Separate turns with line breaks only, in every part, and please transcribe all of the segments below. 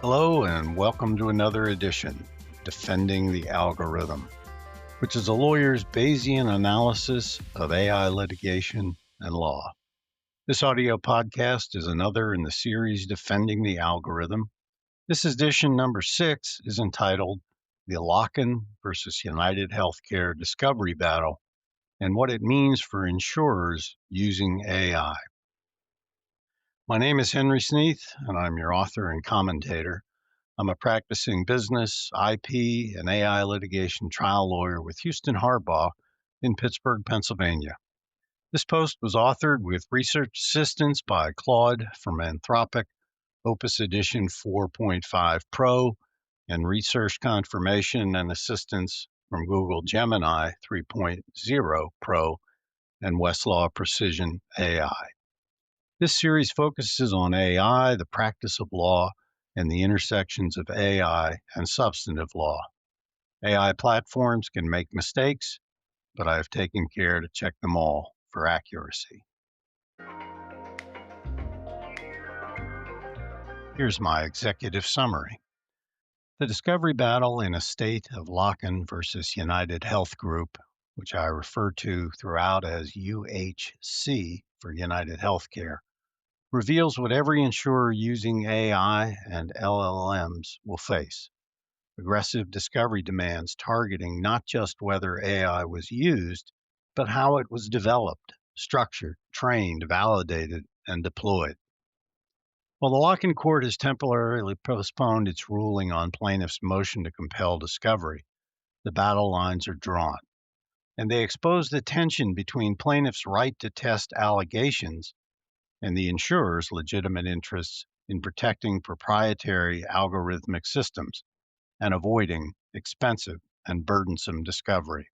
Hello and welcome to another edition, Defending the Algorithm, which is a lawyer's Bayesian analysis of AI litigation and law. This audio podcast is another in the series Defending the Algorithm. This edition number 6 is entitled The Lokken versus United Healthcare Discovery Battle and What It Means for Insurers Using AI. My name is Henry Sneath, and I'm your author and commentator. I'm a practicing business, IP, and AI litigation trial lawyer with Houston Harbaugh in Pittsburgh, Pennsylvania. This post was authored with research assistance by Claude from Anthropic, Opus Edition 4.5 Pro, and research confirmation and assistance from Google Gemini 3.0 Pro and Westlaw Precision AI. This series focuses on AI, the practice of law, and the intersections of AI and substantive law. AI platforms can make mistakes, but I have taken care to check them all for accuracy. Here's my executive summary. The discovery battle in a state of Lokken versus United Health Group, which I refer to throughout as UHC for United Healthcare, reveals what every insurer using AI and LLMs will face. Aggressive discovery demands targeting not just whether AI was used, but how it was developed, structured, trained, validated, and deployed. While the Lokken Court has temporarily postponed its ruling on plaintiffs' motion to compel discovery, the battle lines are drawn, and they expose the tension between plaintiffs' right to test allegations and the insurer's legitimate interests in protecting proprietary algorithmic systems and avoiding expensive and burdensome discovery.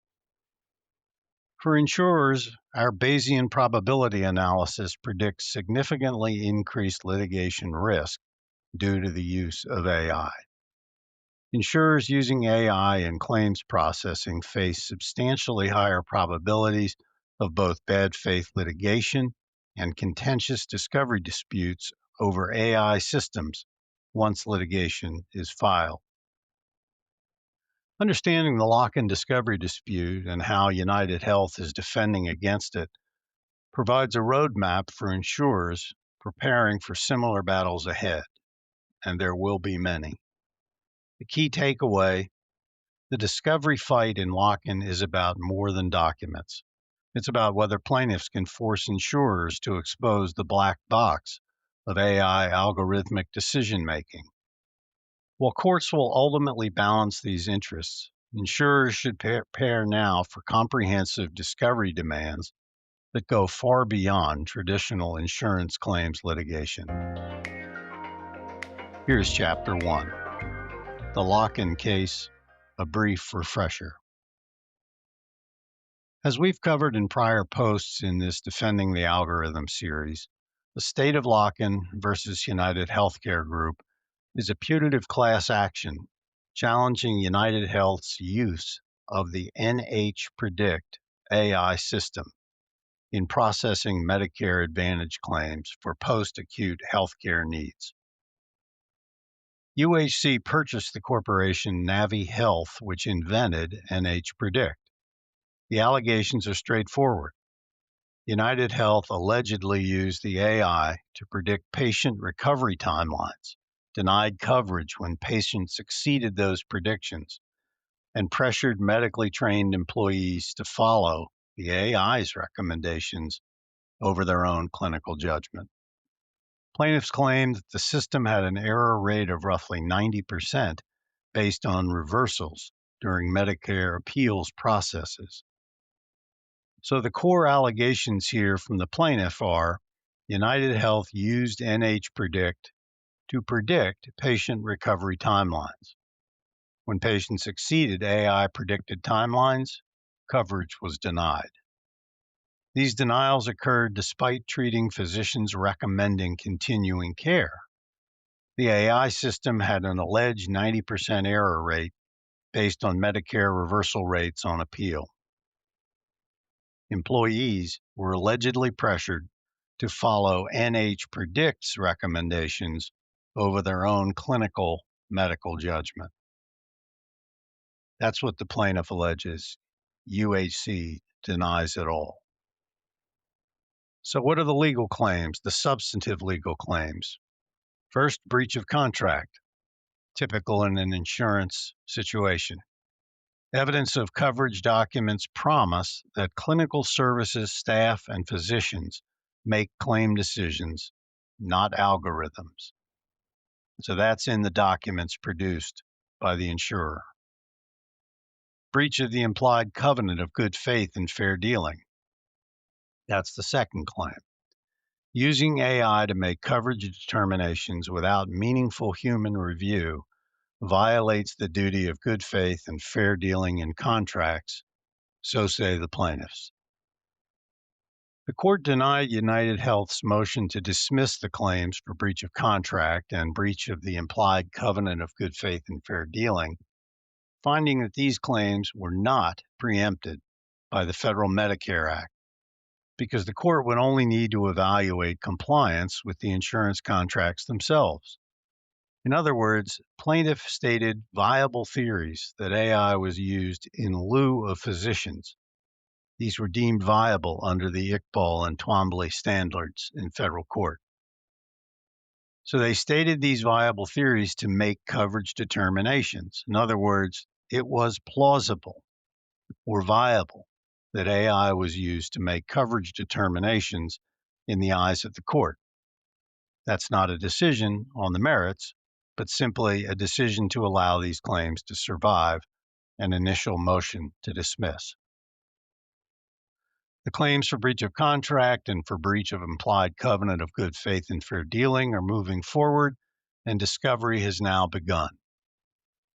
For insurers, our Bayesian probability analysis predicts significantly increased litigation risk due to the use of AI. Insurers using AI in claims processing face substantially higher probabilities of both bad faith litigation and contentious discovery disputes over AI systems once litigation is filed. Understanding the Lokken discovery dispute and how United Health is defending against it provides a roadmap for insurers preparing for similar battles ahead, and there will be many. The key takeaway: the discovery fight in Lokken is about more than documents. It's about whether plaintiffs can force insurers to expose the black box of AI algorithmic decision making. While courts will ultimately balance these interests, insurers should prepare now for comprehensive discovery demands that go far beyond traditional insurance claims litigation. Here's Chapter 1, The Lokken Case, a brief refresher. As we've covered in prior posts in this Defending the Algorithm series, the state of Lokken versus United Healthcare Group is a putative class action challenging United Health's use of the NH-Predict AI system in processing Medicare Advantage claims for post-acute healthcare needs. UHC purchased the corporation Navi Health, which invented NH-Predict. The allegations are straightforward. United Health allegedly used the AI to predict patient recovery timelines, denied coverage when patients exceeded those predictions, and pressured medically trained employees to follow the AI's recommendations over their own clinical judgment. Plaintiffs claimed that the system had an error rate of roughly 90% based on reversals during Medicare appeals processes. So the core allegations here from the plaintiff are United Health used NH-Predict to predict patient recovery timelines. When patients exceeded AI predicted timelines, coverage was denied. These denials occurred despite treating physicians recommending continuing care. The AI system had an alleged 90% error rate based on Medicare reversal rates on appeal. Employees were allegedly pressured to follow NH-Predict's recommendations over their own clinical medical judgment. That's what the plaintiff alleges. UHC denies it all. So, what are the legal claims, the substantive legal claims? First, breach of contract, typical in an insurance situation. Evidence of coverage documents promise that clinical services staff and physicians make claim decisions, not algorithms. So that's in the documents produced by the insurer. Breach of the implied covenant of good faith and fair dealing. That's the second claim. Using AI to make coverage determinations without meaningful human review violates the duty of good faith and fair dealing in contracts, so say the plaintiffs. The court denied United Health's motion to dismiss the claims for breach of contract and breach of the implied covenant of good faith and fair dealing, finding that these claims were not preempted by the Federal Medicare Act, because the court would only need to evaluate compliance with the insurance contracts themselves. In other words, plaintiff stated viable theories that AI was used in lieu of physicians. These were deemed viable under the Iqbal and Twombly standards in federal court. So they stated these viable theories to make coverage determinations. In other words, it was plausible or viable that AI was used to make coverage determinations in the eyes of the court. That's not a decision on the merits, but simply a decision to allow these claims to survive an initial motion to dismiss. The claims for breach of contract and for breach of implied covenant of good faith and fair dealing are moving forward, and discovery has now begun.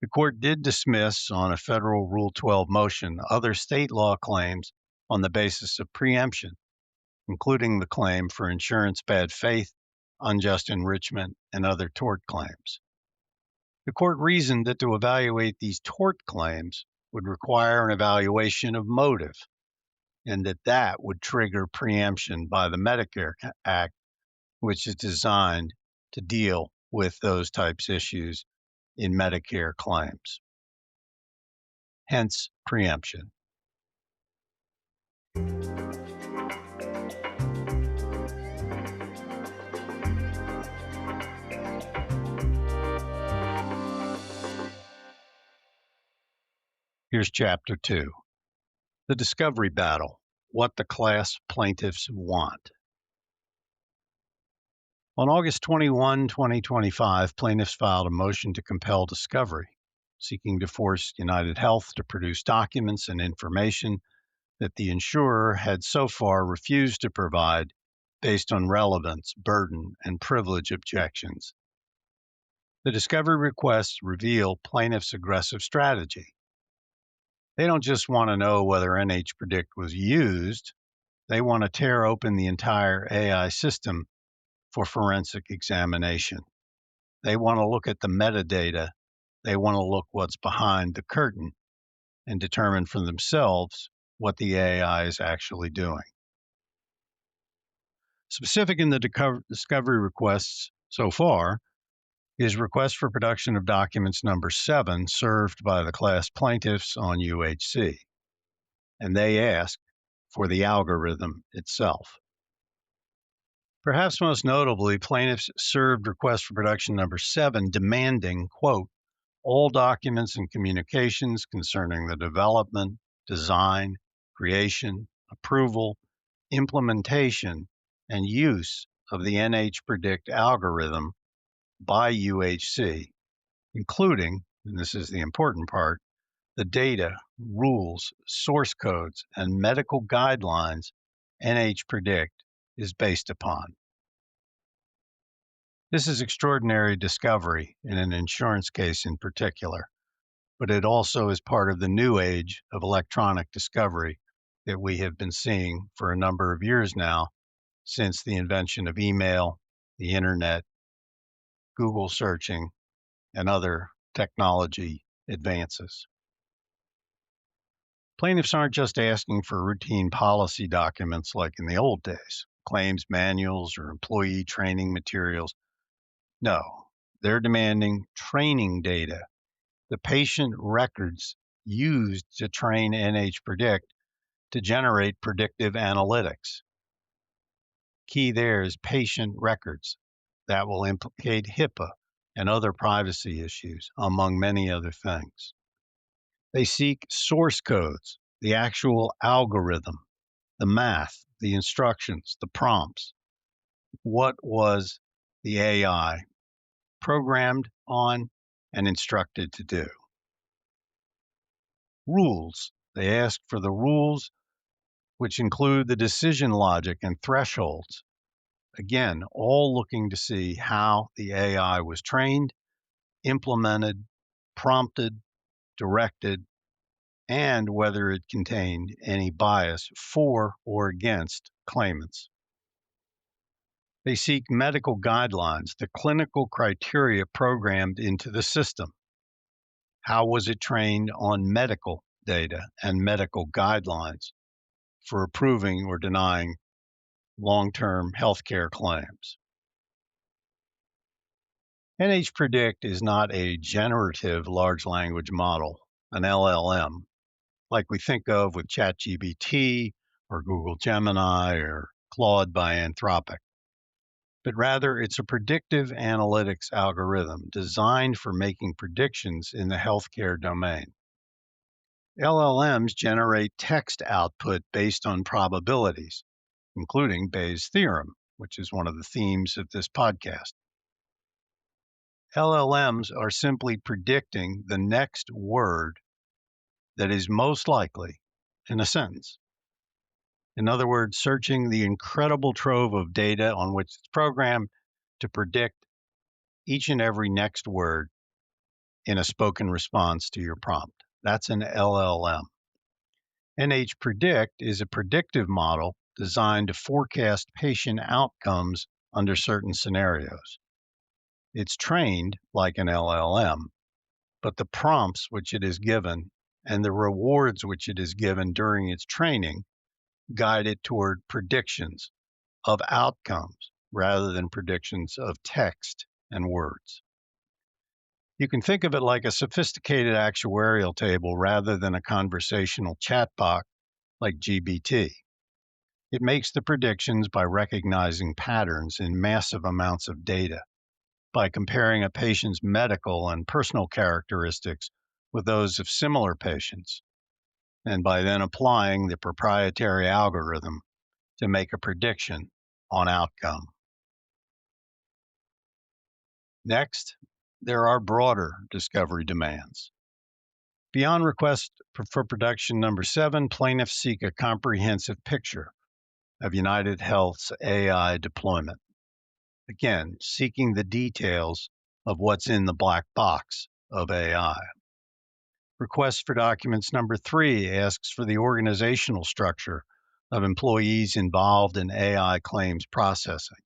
The court did dismiss on a federal Rule 12 motion other state law claims on the basis of preemption, including the claim for insurance bad faith, unjust enrichment, and other tort claims. The court reasoned that to evaluate these tort claims would require an evaluation of motive, and that would trigger preemption by the Medicare Act, which is designed to deal with those types of issues in Medicare claims. Hence, preemption. Here's Chapter 2. The Discovery Battle, What the Class Plaintiffs Want. On August 21, 2025, plaintiffs filed a motion to compel discovery, seeking to force United Health to produce documents and information that the insurer had so far refused to provide based on relevance, burden, and privilege objections. The discovery requests reveal plaintiffs' aggressive strategy. They don't just want to know whether NH-Predict was used, they want to tear open the entire AI system for forensic examination. They want to look at the metadata, they want to look what's behind the curtain and determine for themselves what the AI is actually doing. Specific in the discovery requests so far is request for production of documents number 7 served by the class plaintiffs on UHC, and they ask for the algorithm itself. Perhaps most notably, plaintiffs served request for production number 7 demanding, quote, all documents and communications concerning the development, design, creation, approval, implementation, and use of the NH-Predict algorithm by UHC, including, and this is the important part, the data, rules, source codes, and medical guidelines NH-Predict is based upon. This is extraordinary discovery in an insurance case in particular, but it also is part of the new age of electronic discovery that we have been seeing for a number of years now since the invention of email, the internet, Google searching, and other technology advances. Plaintiffs aren't just asking for routine policy documents like in the old days, claims manuals or employee training materials. No, They're demanding training data, the patient records used to train NH Predict to generate predictive analytics. Key there is patient records. That will implicate HIPAA and other privacy issues, among many other things. They seek source codes, the actual algorithm, the math, the instructions, the prompts. What was the AI programmed on and instructed to do? Rules. They ask for the rules, which include the decision logic and thresholds. Again, all looking to see how the AI was trained, implemented, prompted, directed, and whether it contained any bias for or against claimants. They seek medical guidelines, the clinical criteria programmed into the system. How was it trained on medical data and medical guidelines for approving or denying long-term healthcare claims? NH Predict is not a generative large language model, an LLM, like we think of with ChatGPT or Google Gemini or Claude by Anthropic, but rather it's a predictive analytics algorithm designed for making predictions in the healthcare domain. LLMs generate text output based on probabilities, including Bayes' theorem, which is one of the themes of this podcast. LLMs are simply predicting the next word that is most likely in a sentence. In other words, searching the incredible trove of data on which it's programmed to predict each and every next word in a spoken response to your prompt. That's an LLM. NH Predict is a predictive model designed to forecast patient outcomes under certain scenarios. It's trained like an LLM, but the prompts which it is given and the rewards which it is given during its training guide it toward predictions of outcomes rather than predictions of text and words. You can think of it like a sophisticated actuarial table rather than a conversational chatbot like GBT. It makes the predictions by recognizing patterns in massive amounts of data, by comparing a patient's medical and personal characteristics with those of similar patients, and by then applying the proprietary algorithm to make a prediction on outcome. Next, there are broader discovery demands. Beyond request for production number 7, plaintiffs seek a comprehensive picture of United Health's AI deployment. Again, seeking the details of what's in the black box of AI. Request for documents number 3 asks for the organizational structure of employees involved in AI claims processing.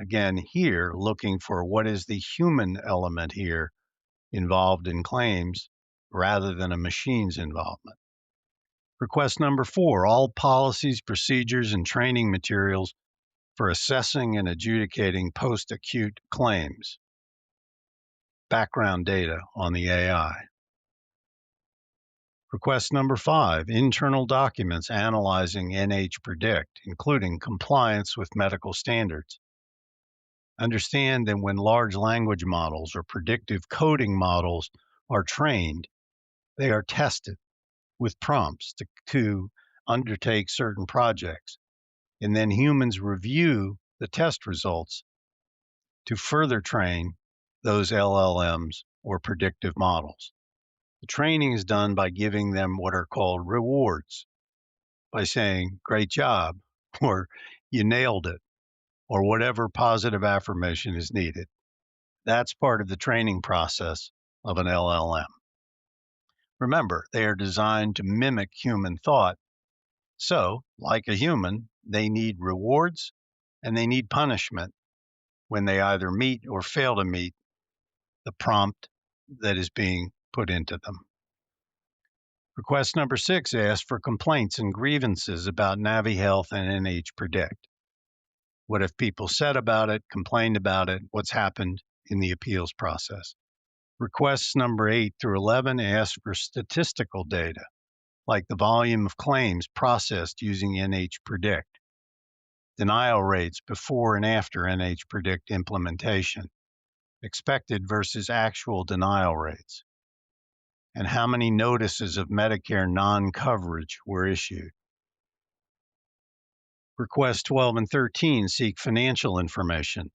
Again, here, looking for what is the human element here involved in claims rather than a machine's involvement. Request number 4, all policies, procedures, and training materials for assessing and adjudicating post-acute claims. Background data on the AI. Request number 5, internal documents analyzing NH Predict, including compliance with medical standards. Understand that when large language models or predictive coding models are trained, they are tested with prompts to undertake certain projects, and then humans review the test results to further train those LLMs or predictive models. The training is done by giving them what are called rewards, by saying, great job, or you nailed it, or whatever positive affirmation is needed. That's part of the training process of an LLM. Remember, they are designed to mimic human thought. So, like a human, they need rewards and they need punishment when they either meet or fail to meet the prompt that is being put into them. Request number 6 asks for complaints and grievances about NaviHealth and NH Predict. What have people said about it, complained about it, what's happened in the appeals process. Requests number 8 through 11 ask for statistical data, like the volume of claims processed using NH-Predict, denial rates before and after NH-Predict implementation, expected versus actual denial rates, and how many notices of Medicare non-coverage were issued. Requests 12 and 13 seek financial information,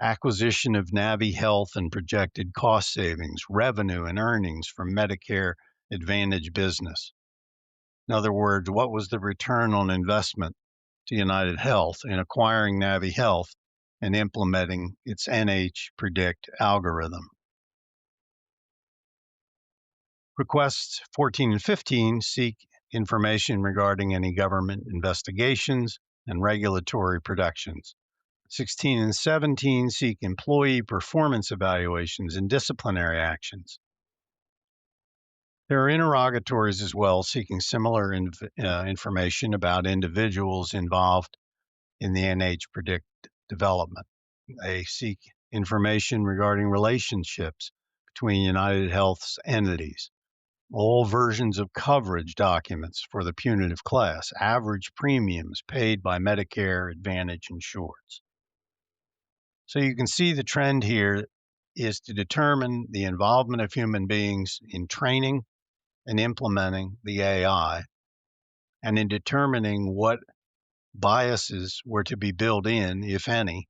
acquisition of Navi Health and projected cost savings, revenue and earnings from Medicare Advantage business. In other words, what was the return on investment to United Health in acquiring Navi Health and implementing its NH-Predict algorithm? Requests 14 and 15 seek information regarding any government investigations and regulatory protections. 16 and 17 seek employee performance evaluations and disciplinary actions. There are interrogatories as well seeking similar information about individuals involved in the NH-Predict development. They seek information regarding relationships between United Health's entities, all versions of coverage documents for the punitive class, average premiums paid by Medicare Advantage insureds. So you can see the trend here is to determine the involvement of human beings in training and implementing the AI, and in determining what biases were to be built in, if any,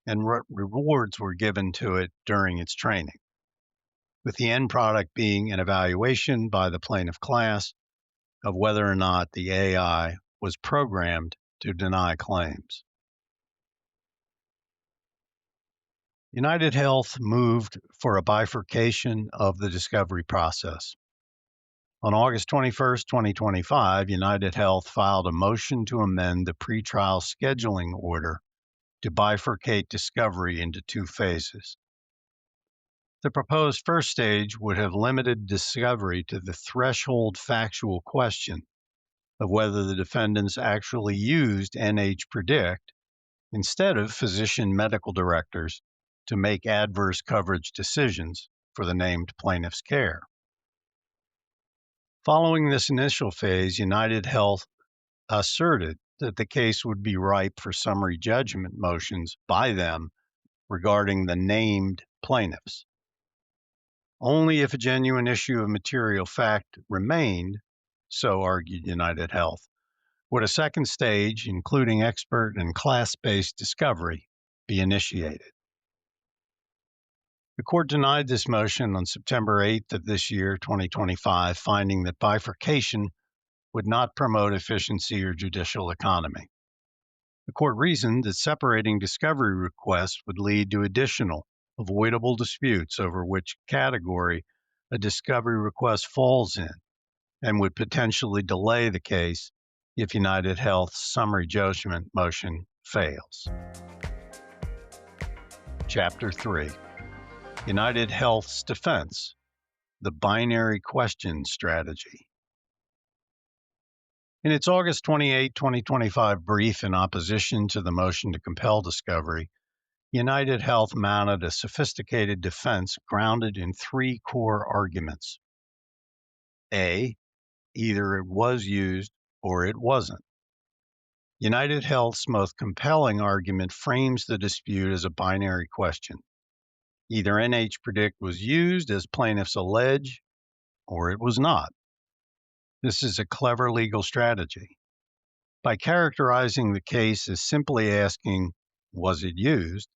and what rewards were given to it during its training, with the end product being an evaluation by the plaintiff class of whether or not the AI was programmed to deny claims. United Health moved for a bifurcation of the discovery process. On August 21, 2025, United Health filed a motion to amend the pretrial scheduling order to bifurcate discovery into two phases. The proposed first stage would have limited discovery to the threshold factual question of whether the defendants actually used NH-Predict instead of physician medical directors to make adverse coverage decisions for the named plaintiff's care. Following this initial phase, United Health asserted that the case would be ripe for summary judgment motions by them regarding the named plaintiffs. Only if a genuine issue of material fact remained, so argued United Health, would a second stage, including expert and class-based discovery, be initiated. The court denied this motion on September 8th of this year, 2025, finding that bifurcation would not promote efficiency or judicial economy. The court reasoned that separating discovery requests would lead to additional avoidable disputes over which category a discovery request falls in, and would potentially delay the case if United Health's summary judgment motion fails. Chapter 3. United Health's defense, the binary question strategy. In its August 28, 2025 brief in opposition to the motion to compel discovery, United Health mounted a sophisticated defense grounded in three core arguments. A, either it was used or it wasn't. United Health's most compelling argument frames the dispute as a binary question. Either NH-Predict was used as plaintiffs allege, or it was not. This is a clever legal strategy. By characterizing the case as simply asking, was it used?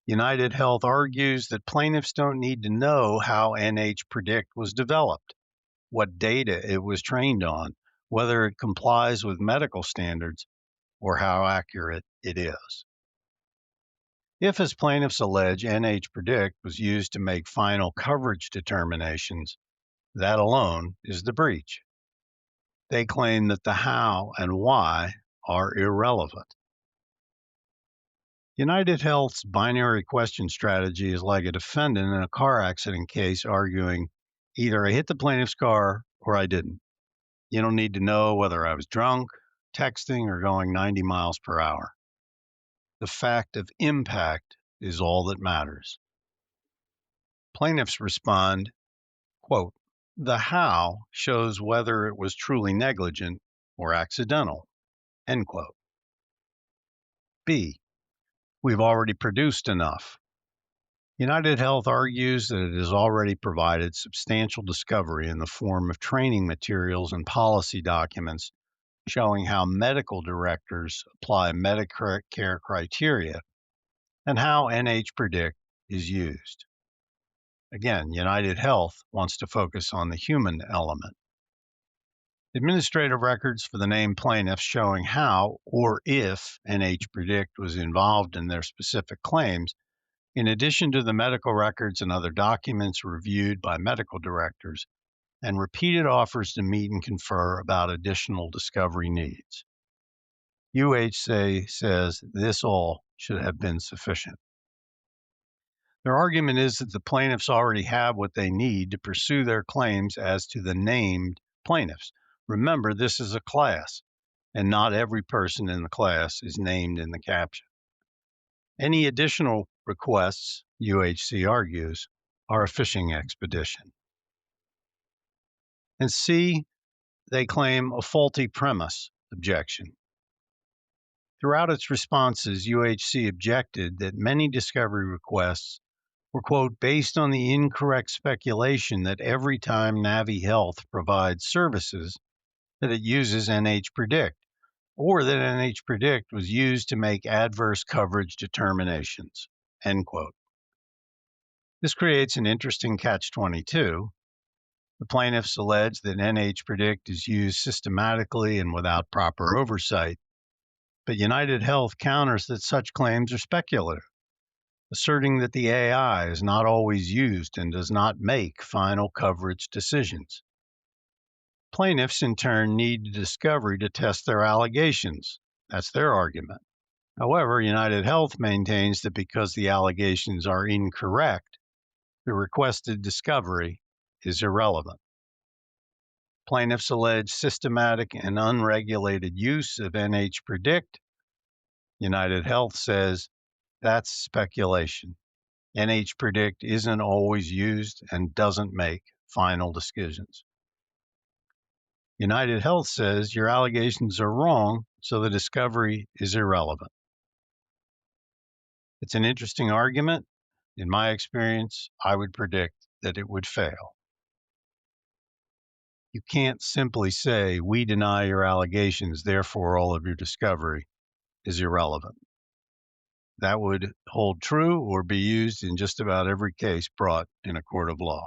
United Health argues that plaintiffs don't need to know how NH-Predict was developed, what data it was trained on, whether it complies with medical standards, or how accurate it is. If, as plaintiffs allege, NH-Predict was used to make final coverage determinations, that alone is the breach. They claim that the how and why are irrelevant. United Health's binary question strategy is like a defendant in a car accident case arguing, either I hit the plaintiff's car or I didn't. You don't need to know whether I was drunk, texting, or going 90 miles per hour. The fact of impact is all that matters. Plaintiffs respond, quote, "The how shows whether it was truly negligent or accidental," end quote. B, "We've already produced enough." United Health argues that it has already provided substantial discovery in the form of training materials and policy documents showing how medical directors apply Medicare criteria and how NH Predict is used. Again, United Health wants to focus on the human element. Administrative records for the named plaintiffs showing how or if NH Predict was involved in their specific claims, in addition to the medical records and other documents reviewed by medical directors, and repeated offers to meet and confer about additional discovery needs. UHC says this all should have been sufficient. Their argument is that the plaintiffs already have what they need to pursue their claims as to the named plaintiffs. Remember, this is a class, and not every person in the class is named in the caption. Any additional requests, UHC argues, are a fishing expedition. And C, they claim a faulty premise objection. Throughout its responses, UHC objected that many discovery requests were, quote, based on the incorrect speculation that every time Navi Health provides services, that it uses NH Predict, or that NH Predict was used to make adverse coverage determinations, end quote. This creates an interesting catch-22. The plaintiffs allege that NH Predict is used systematically and without proper oversight, but United Health counters that such claims are speculative, asserting that the AI is not always used and does not make final coverage decisions. Plaintiffs, in turn, need discovery to test their allegations. That's their argument. However, United Health maintains that because the allegations are incorrect, the requested discovery is irrelevant. Plaintiffs allege systematic and unregulated use of NH Predict. United Health says that's speculation. NH Predict isn't always used and doesn't make final decisions. United Health says your allegations are wrong, so the discovery is irrelevant. It's an interesting argument. In my experience, I would predict that it would fail. You can't simply say, we deny your allegations, therefore all of your discovery is irrelevant. That would hold true or be used in just about every case brought in a court of law.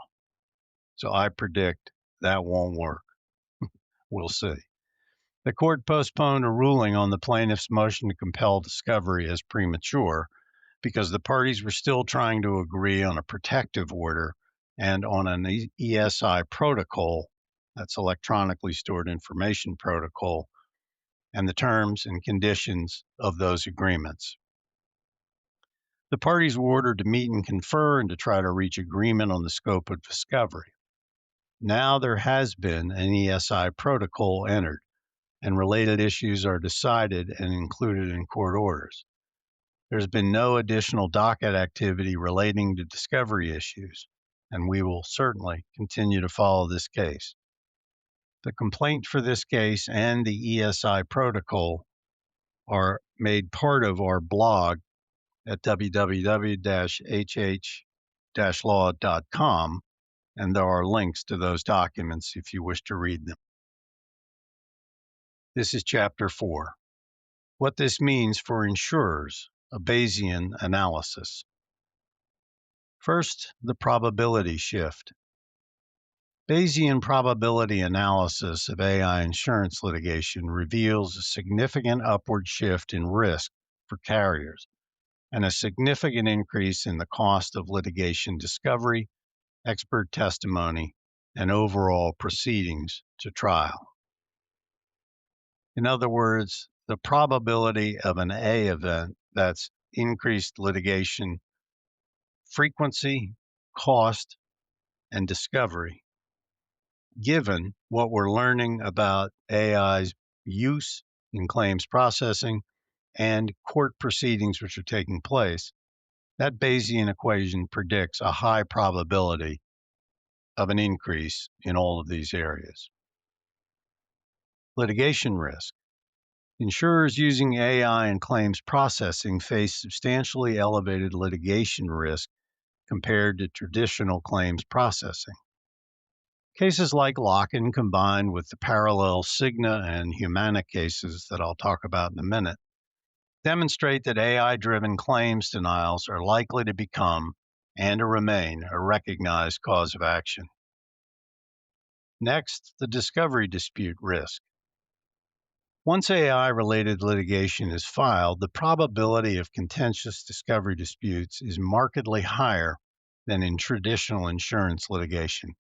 So I predict that won't work. We'll see. The court postponed a ruling on the plaintiff's motion to compel discovery as premature because the parties were still trying to agree on a protective order and on an ESI protocol, that's electronically stored information protocol, and the terms and conditions of those agreements. The parties were ordered to meet and confer and to try to reach agreement on the scope of discovery. Now there has been an ESI protocol entered, and related issues are decided and included in court orders. There's been no additional docket activity relating to discovery issues, and we will certainly continue to follow this case. The complaint for this case and the ESI protocol are made part of our blog at www.hh-law.com, and there are links to those documents if you wish to read them. This is Chapter 4. What this means for insurers, a Bayesian analysis. First, the probability shift. Bayesian probability analysis of AI insurance litigation reveals a significant upward shift in risk for carriers and a significant increase in the cost of litigation discovery, expert testimony, and overall proceedings to trial. In other words, the probability of an A event, that's increased litigation frequency, cost, and discovery, given what we're learning about AI's use in claims processing and court proceedings which are taking place, That Bayesian equation predicts a high probability of an increase in all of these areas. Litigation risk. Insurers using AI and claims processing face substantially elevated litigation risk compared to traditional claims processing. Cases like Lokken, combined with the parallel Cigna and Humana cases that I'll talk about in a minute, demonstrate that AI-driven claims denials are likely to become and to remain a recognized cause of action. Next, the discovery dispute risk. Once AI-related litigation is filed, the probability of contentious discovery disputes is markedly higher than in traditional insurance litigation.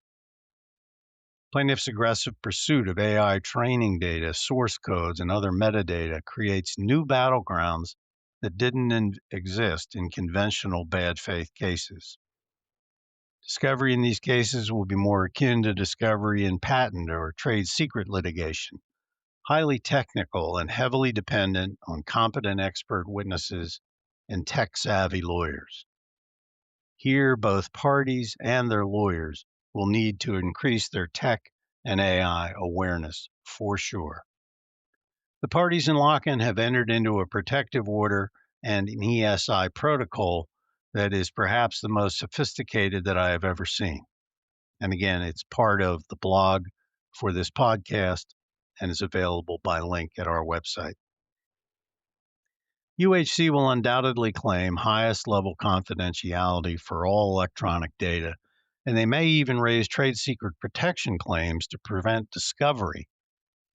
Plaintiffs' aggressive pursuit of AI training data, source codes, and other metadata creates new battlegrounds that didn't exist in conventional bad faith cases. Discovery in these cases will be more akin to discovery in patent or trade secret litigation, highly technical and heavily dependent on competent expert witnesses and tech-savvy lawyers. Here, both parties and their lawyers will need to increase their tech and AI awareness for sure. The parties in Lokken have entered into a protective order and an ESI protocol that is perhaps the most sophisticated that I have ever seen. And again, it's part of the blog for this podcast and is available by link at our website. UHC will undoubtedly claim highest level confidentiality for all electronic data, and they may even raise trade secret protection claims to prevent discovery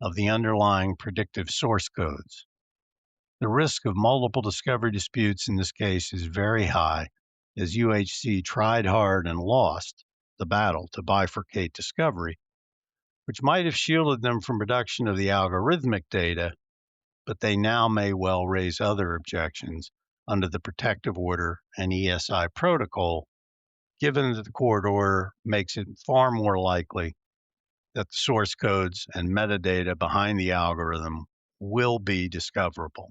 of the underlying predictive source codes. The risk of multiple discovery disputes in this case is very high, as UHC tried hard and lost the battle to bifurcate discovery, which might have shielded them from production of the algorithmic data, but they now may well raise other objections under the protective order and ESI protocol, given that the court order makes it far more likely that the source codes and metadata behind the algorithm will be discoverable.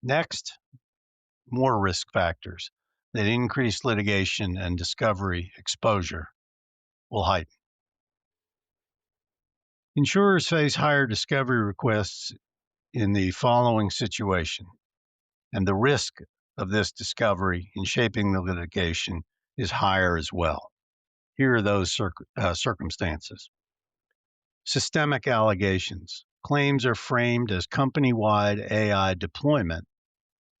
Next, more risk factors that increase litigation and discovery exposure will heighten. Insurers face higher discovery requests in the following situation, and the risk of this discovery in shaping the litigation is higher as well. Here are those circumstances. Systemic allegations. Claims are framed as company-wide AI deployment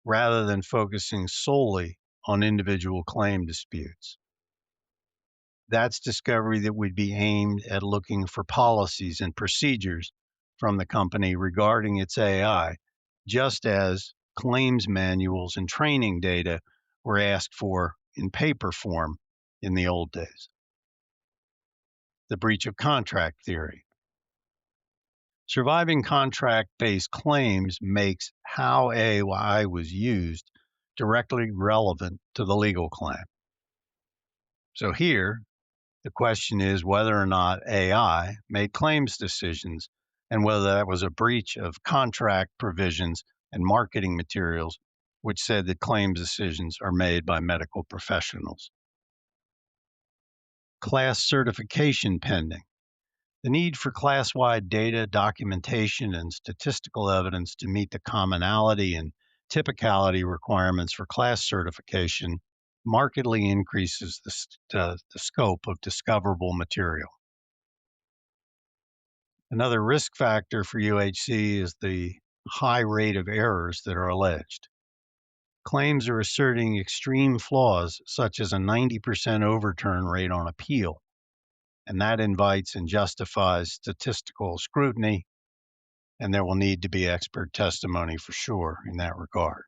rather than focusing solely on individual claim disputes. That's discovery that would be aimed at looking for policies and procedures from the company regarding its AI, just as claims manuals and training data were asked for in paper form in the old days. The breach of contract theory. Surviving contract-based claims makes how AI was used directly relevant to the legal claim. So here, the question is whether or not AI made claims decisions and whether that was a breach of contract provisions and marketing materials, which said that claims decisions are made by medical professionals. Class certification pending. The need for class-wide data, documentation, and statistical evidence to meet the commonality and typicality requirements for class certification markedly increases the scope of discoverable material. Another risk factor for UHC is the high rate of errors that are alleged. Claims are asserting extreme flaws, such as a 90% overturn rate on appeal, and that invites and justifies statistical scrutiny, and there will need to be expert testimony for sure in that regard.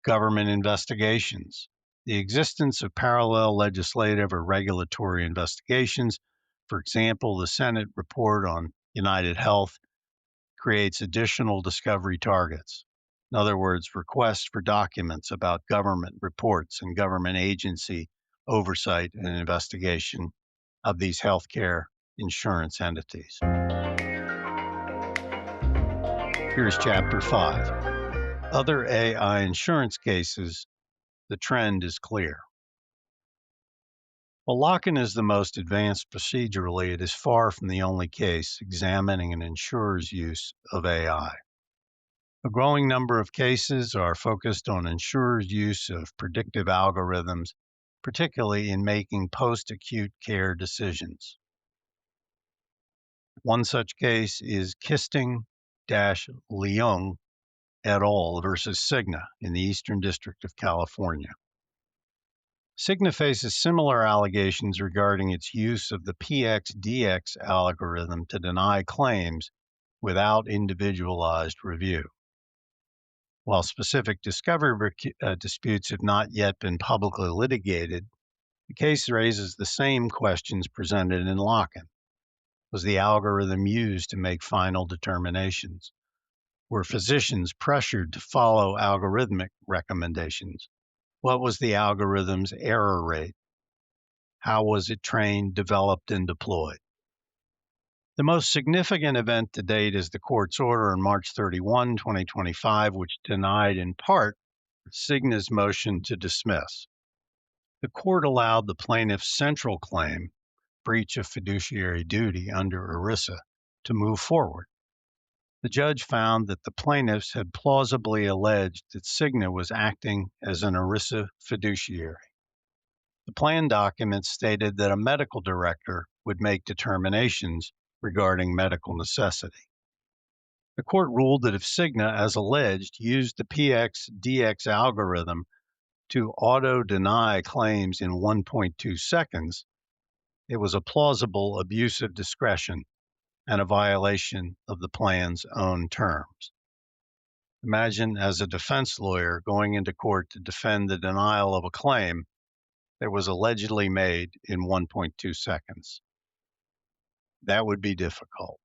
Government investigations. The existence of parallel legislative or regulatory investigations, for example, the Senate report on United Health, creates additional discovery targets. In other words, requests for documents about government reports and government agency oversight and investigation of these healthcare insurance entities. Here's Chapter 5. Other AI insurance cases, the trend is clear. While Lokken is the most advanced procedurally, it is far from the only case examining an insurer's use of AI. A growing number of cases are focused on insurers' use of predictive algorithms, particularly in making post-acute care decisions. One such case is Kisting-Leung et al. Versus Cigna in the Eastern District of California. Cigna faces similar allegations regarding its use of the PX-DX algorithm to deny claims without individualized review. While specific discovery disputes have not yet been publicly litigated, the case raises the same questions presented in Lokken. Was the algorithm used to make final determinations? Were physicians pressured to follow algorithmic recommendations? What was the algorithm's error rate? How was it trained, developed, and deployed? The most significant event to date is the court's order on March 31, 2025, which denied in part Cigna's motion to dismiss. The court allowed the plaintiff's central claim, breach of fiduciary duty under ERISA, to move forward. The judge found that the plaintiffs had plausibly alleged that Cigna was acting as an ERISA fiduciary. The plan documents stated that a medical director would make determinations regarding medical necessity. The court ruled that if Cigna, as alleged, used the PX-DX algorithm to auto-deny claims in 1.2 seconds, it was a plausible abuse of discretion and a violation of the plan's own terms. Imagine, as a defense lawyer, going into court to defend the denial of a claim that was allegedly made in 1.2 seconds. That would be difficult.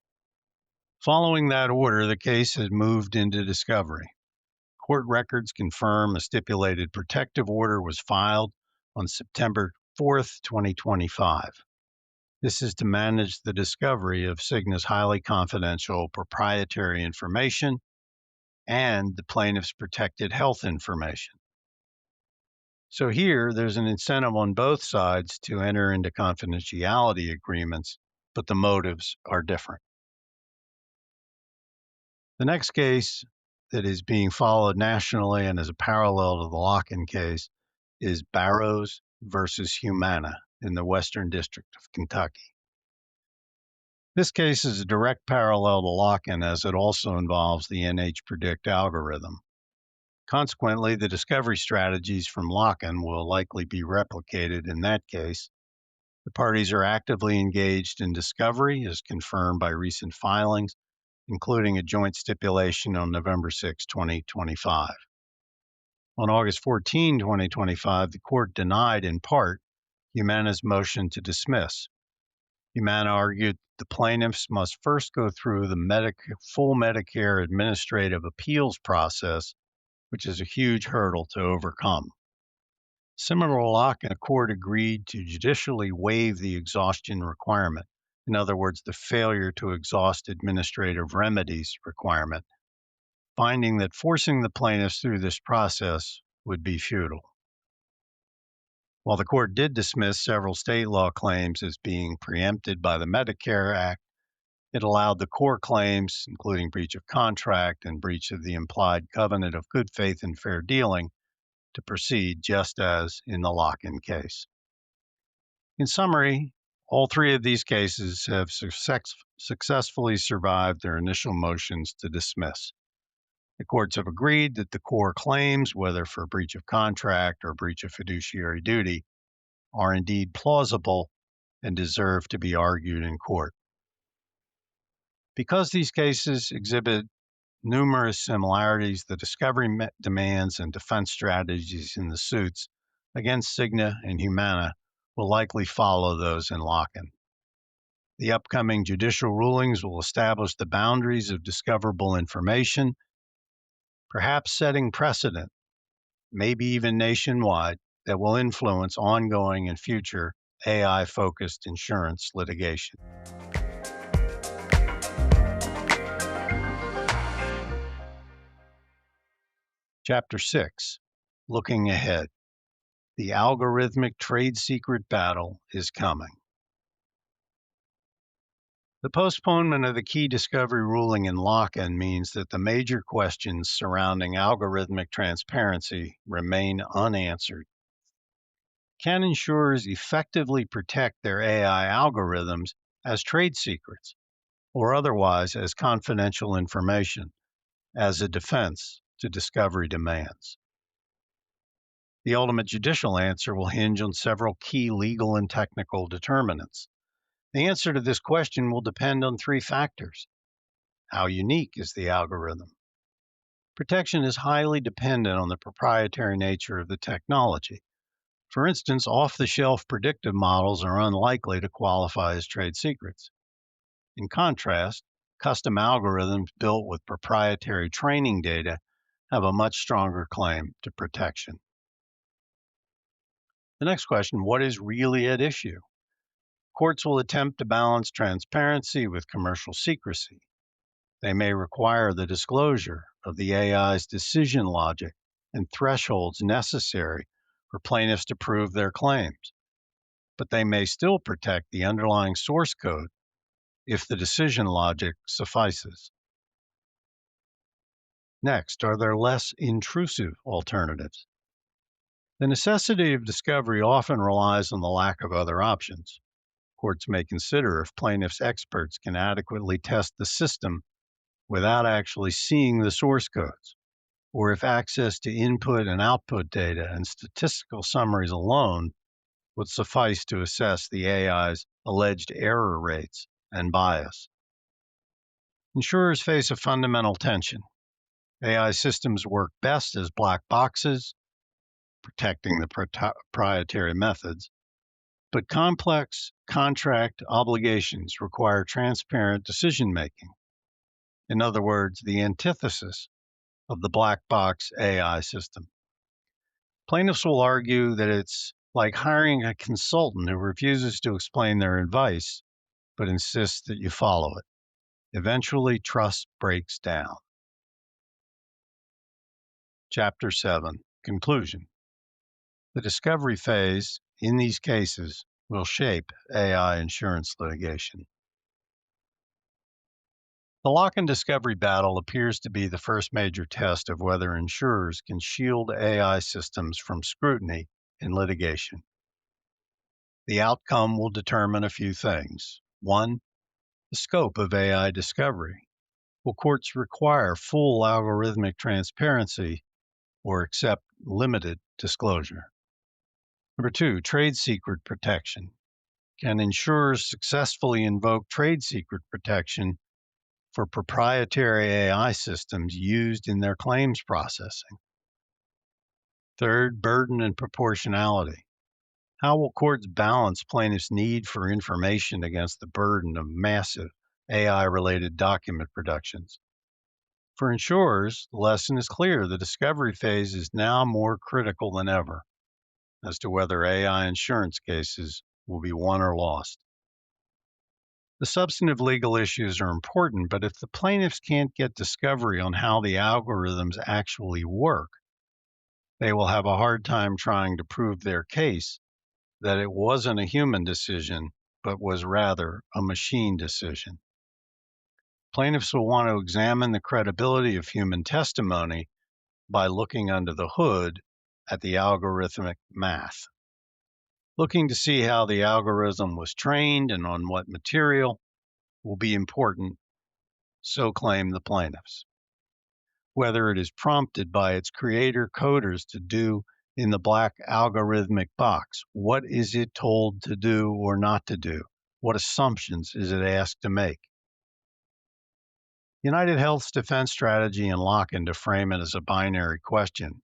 Following that order, the case has moved into discovery. Court records confirm a stipulated protective order was filed on September 4th, 2025. This is to manage the discovery of Cigna's highly confidential proprietary information and the plaintiff's protected health information. So here, there's an incentive on both sides to enter into confidentiality agreements, but the motives are different. The next case that is being followed nationally and is a parallel to the Lokken case is Barrows versus Humana in the Western District of Kentucky. This case is a direct parallel to Lokken as it also involves the NH-Predict algorithm. Consequently, the discovery strategies from Lokken will likely be replicated in that case. The parties are actively engaged in discovery, as confirmed by recent filings, including a joint stipulation on November 6, 2025. On August 14, 2025, the court denied in part Humana's motion to dismiss. Humana argued the plaintiffs must first go through the full Medicare administrative appeals process, which is a huge hurdle to overcome. Similar to Lokken, the court agreed to judicially waive the exhaustion requirement. In other words, the failure to exhaust administrative remedies requirement, finding that forcing the plaintiffs through this process would be futile. While the court did dismiss several state law claims as being preempted by the Medicare Act, it allowed the core claims, including breach of contract and breach of the implied covenant of good faith and fair dealing, to proceed just as in the Lokken case. In summary, all three of these cases have successfully survived their initial motions to dismiss. The courts have agreed that the core claims, whether for breach of contract or breach of fiduciary duty, are indeed plausible and deserve to be argued in court. Because these cases exhibit numerous similarities, the discovery demands and defense strategies in the suits against Cigna and Humana will likely follow those in Lokken. The upcoming judicial rulings will establish the boundaries of discoverable information, perhaps setting precedent, maybe even nationwide, that will influence ongoing and future AI-focused insurance litigation. Chapter 6, Looking Ahead. The algorithmic trade secret battle is coming. The postponement of the key discovery ruling in Lokken means that the major questions surrounding algorithmic transparency remain unanswered. Can insurers effectively protect their AI algorithms as trade secrets or otherwise as confidential information as a defense to discovery demands? The ultimate judicial answer will hinge on several key legal and technical determinants. The answer to this question will depend on three factors. How unique is the algorithm? Protection is highly dependent on the proprietary nature of the technology. For instance, off-the-shelf predictive models are unlikely to qualify as trade secrets. In contrast, custom algorithms built with proprietary training data have a much stronger claim to protection. The next question, what is really at issue? Courts will attempt to balance transparency with commercial secrecy. They may require the disclosure of the AI's decision logic and thresholds necessary for plaintiffs to prove their claims, but they may still protect the underlying source code if the decision logic suffices. Next, are there less intrusive alternatives? The necessity of discovery often relies on the lack of other options. Courts may consider if plaintiffs' experts can adequately test the system without actually seeing the source codes, or if access to input and output data and statistical summaries alone would suffice to assess the AI's alleged error rates and bias. Insurers face a fundamental tension. AI systems work best as black boxes, protecting the proprietary methods, but complex contract obligations require transparent decision making. In other words, the antithesis of the black box AI system. Plaintiffs will argue that it's like hiring a consultant who refuses to explain their advice, but insists that you follow it. Eventually, trust breaks down. Chapter 7, Conclusion. The discovery phase in these cases will shape AI insurance litigation. The Lokken discovery battle appears to be the first major test of whether insurers can shield AI systems from scrutiny in litigation. The outcome will determine a few things. One, the scope of AI discovery. Will courts require full algorithmic transparency or accept limited disclosure? Number two, trade secret protection. Can insurers successfully invoke trade secret protection for proprietary AI systems used in their claims processing? Third, burden and proportionality. How will courts balance plaintiffs' need for information against the burden of massive AI-related document productions? For insurers, the lesson is clear. The discovery phase is now more critical than ever as to whether AI insurance cases will be won or lost. The substantive legal issues are important, but if the plaintiffs can't get discovery on how the algorithms actually work, they will have a hard time trying to prove their case that it wasn't a human decision, but was rather a machine decision. Plaintiffs will want to examine the credibility of human testimony by looking under the hood at the algorithmic math. Looking to see how the algorithm was trained and on what material will be important, so claim the plaintiffs. Whether it is prompted by its creator coders to do in the black algorithmic box, what is it told to do or not to do? What assumptions is it asked to make? United Health's defense strategy in Lokken to frame it as a binary question: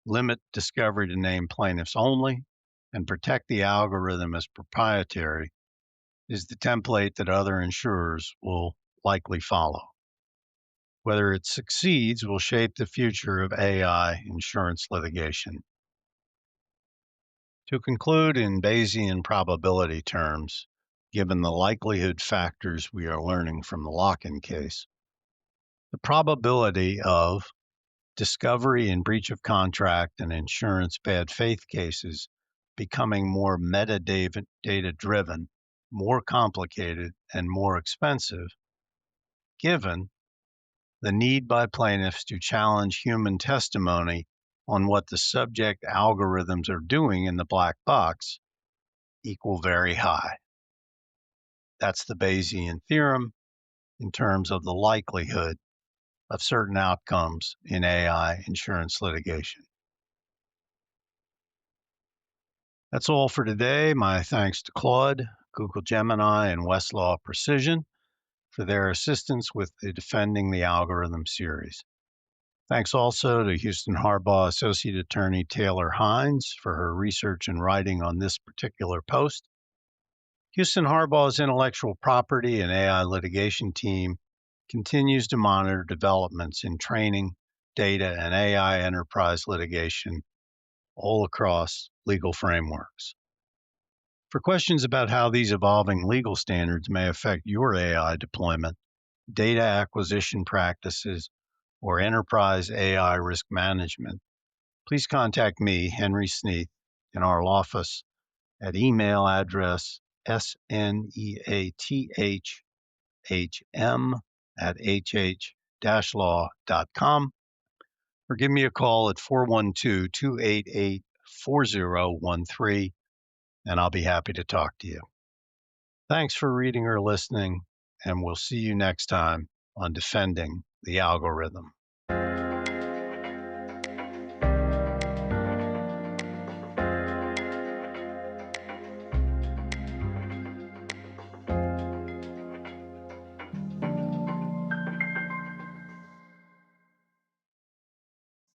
limit discovery to named plaintiffs only and protect the algorithm as proprietary, is the template that other insurers will likely follow. Whether it succeeds will shape the future of AI insurance litigation. To conclude in Bayesian probability terms, given the likelihood factors we are learning from the Lokken case, the probability of discovery and breach of contract and insurance bad faith cases becoming more metadata driven, more complicated, and more expensive, given the need by plaintiffs to challenge human testimony on what the subject algorithms are doing in the black box equal very high. That's the Bayesian theorem in terms of the likelihood of certain outcomes in AI insurance litigation. That's all for today. My thanks to Claude, Google Gemini, and Westlaw Precision for their assistance with the Defending the Algorithm series. Thanks also to Houston Harbaugh Associate Attorney Taylor Hines for her research and writing on this particular post. Houston Harbaugh's intellectual property and AI litigation team continues to monitor developments in training, data, and AI enterprise litigation all across legal frameworks. For questions about how these evolving legal standards may affect your AI deployment, data acquisition practices, or enterprise AI risk management, please contact me, Henry Sneath, in our office at email address sneathhm@hh-law.com, or give me a call at 412-288-4013, and I'll be happy to talk to you. Thanks for reading or listening, and we'll see you next time on Defending the Algorithm.